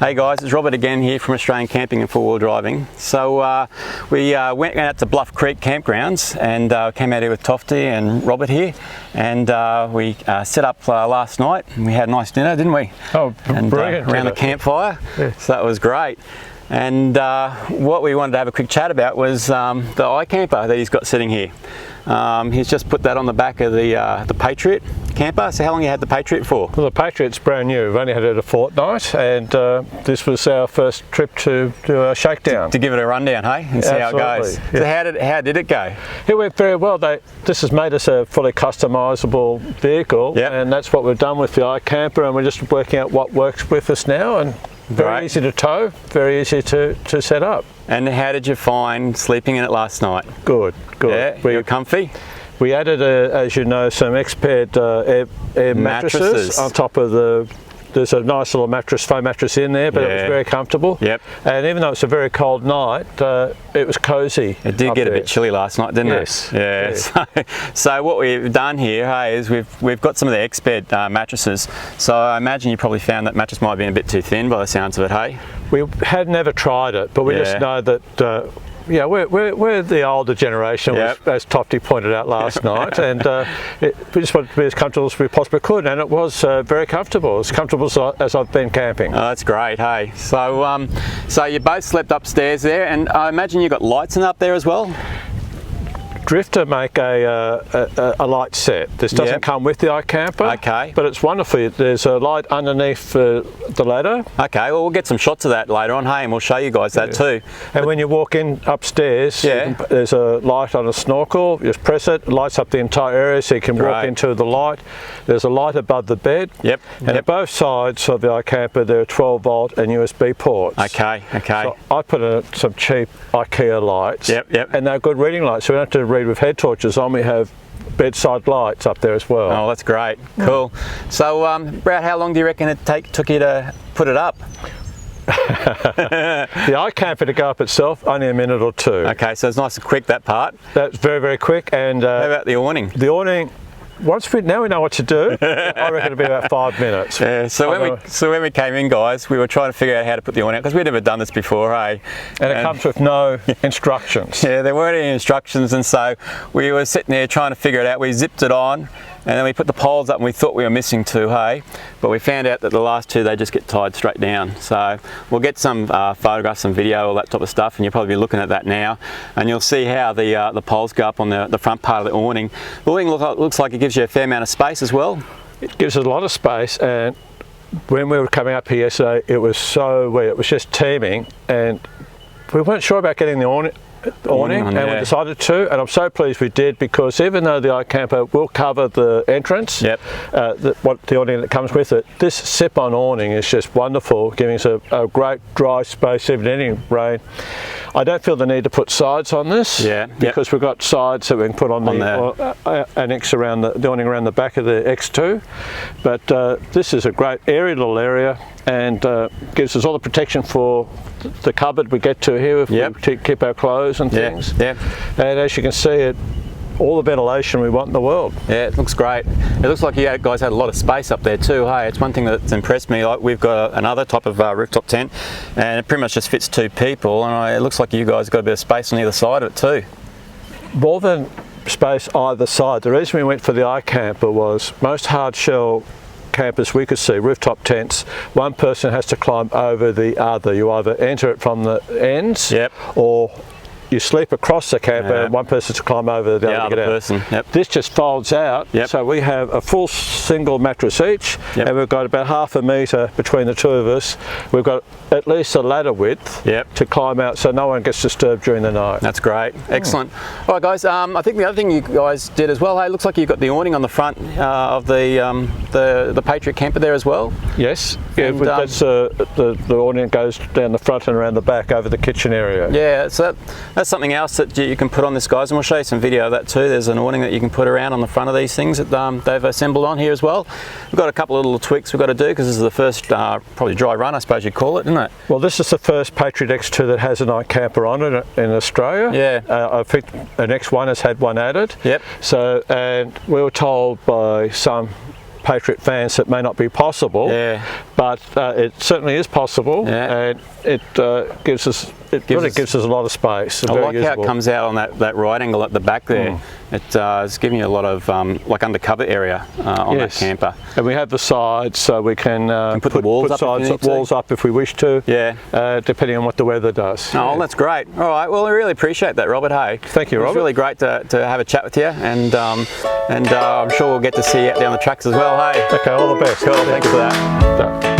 Hey guys, it's Robert again here from Australian Camping and Four-Wheel Driving. So we went out to Bluff Creek Campgrounds and came out here with Tofty and Robert here, and we set up last night and we had a nice dinner, didn't we? Oh, brilliant. Around the campfire, yeah. So that was great. And what we wanted to have a quick chat about was the iKamper that he's got sitting here. He's just put that on the back of the Patriot camper. So how long you had the Patriot for? Well, the Patriot's brand new. We've only had it a fortnight, and this was our first trip to do a shakedown. To give it a rundown, hey, and see how it goes. Yeah. So how did it go? It went very well. This has made us a fully customisable vehicle, yep. And that's what we've done with the iKamper, and we're just working out what works with us now. And very easy to tow, very easy to set up. And how did you find sleeping in it last night? Good, good. Yeah, were you comfy? We added, as you know, some expert air mattresses on top of there's a nice little foam mattress in there, but it was very comfortable. Yep. And even though it's a very cold night, it was cosy. It did get a bit chilly last night, didn't it? Yeah. So what we've done here, hey, is we've got some of the expert mattresses. So I imagine you probably found that mattress might have been a bit too thin by the sounds of it, hey? We had never tried it, but we just know that yeah, we're the older generation, as Tofty pointed out last night, and we just wanted to be as comfortable as we possibly could, and it was very comfortable, as comfortable as I've been camping. Oh, that's great, hey. So, so you both slept upstairs there, and I imagine you got lights in up there as well? Drifta make a light set. This doesn't come with the iKamper, but it's wonderful. There's a light underneath the ladder. Okay, well we'll get some shots of that later on, hey, and we'll show you guys that too. And when you walk in upstairs, there's a light on a snorkel. You just press it, lights up the entire area so you can walk into the light. There's a light above the bed. And at both sides of the iKamper there are 12 volt and USB ports. Okay. So I put in some cheap IKEA lights. And they're good reading lights, so we don't have to read with head torches on. We have bedside lights up there as well. Oh, that's great. Cool. So about how long do you reckon it took you to put it up? The iKamper to go up itself, only a minute or two. Okay, so it's nice and quick, that part. That's very, very quick. And how about the awning? The awning, now we know what to do, I reckon it'll be about 5 minutes. Yeah, so when we came in, guys, we were trying to figure out how to put the awning out, because we'd never done this before, hey? And it comes with no instructions. Yeah, there weren't any instructions, and so we were sitting there trying to figure it out. We zipped it on, and then we put the poles up, and we thought we were missing two, hey? But we found out that the last two, they just get tied straight down. So we'll get some photographs, some video, all that type of stuff, and you'll probably be looking at that now. And you'll see how the poles go up on the front part of the awning. The awning looks like it gives you a fair amount of space as well. It gives us a lot of space, and when we were coming up here yesterday, it was so wet. It was just teeming, and we weren't sure about getting the awning, and we decided to, and I'm so pleased we did, because even though the iKamper will cover the entrance, the awning that comes with it, this sip-on awning is just wonderful, giving us a great dry space even in any rain. I don't feel the need to put sides on this, because we've got sides that we can put on the annex around the awning around the back of the X2, but this is a great airy little area, and gives us all the protection for the cupboard we get to here if we keep our clothes and things. And as you can see, all the ventilation we want in the world. Yeah, it looks great. It looks like you guys had a lot of space up there too, hey? It's one thing that's impressed me. Like, we've got another type of rooftop tent, and it pretty much just fits two people, and it looks like you guys got a bit of space on either side of it too. More than space either side. The reason we went for the iKamper was most hard shell campers we could see, rooftop tents, one person has to climb over the other. You either enter it from the ends, or you sleep across the camper and one person to climb over the other to get out. Person. This just folds out, so we have a full single mattress each, and we've got about half a metre between the two of us. We've got at least a ladder width to climb out, so no one gets disturbed during the night. That's great. Excellent. All right, guys, I think the other thing you guys did as well, hey, it looks like you've got the awning on the front of the Patriot camper there as well. Yes, that's the awning goes down the front and around the back over the kitchen area. Yeah, so that's something else that you can put on this, guys, and we'll show you some video of that too. There's an awning that you can put around on the front of these things that they've assembled on here as well. We've got a couple of little tweaks we've got to do, because this is the first probably dry run, I suppose you'd call it, isn't it? Well, this is the first Patriot X2 that has an iKamper on it in Australia. I think an X1 has had one added. So, and we were told by some Patriot fans that may not be possible. Yeah. But it certainly is possible, Yeah. and it gives us a lot of space. I like how it comes out on that right angle at the back there. It's giving you a lot of like undercover area on that camper. And we have the sides, so we can put the walls up if we wish to. Yeah. Depending on what the weather does. Oh, that's great. All right. Well, I really appreciate that, Robert. Hey. Thank you, Robert. It's really great to have a chat with you, and I'm sure we'll get to see you out there on the tracks as well. Hey. Okay. All the best. Cool. Thanks for that.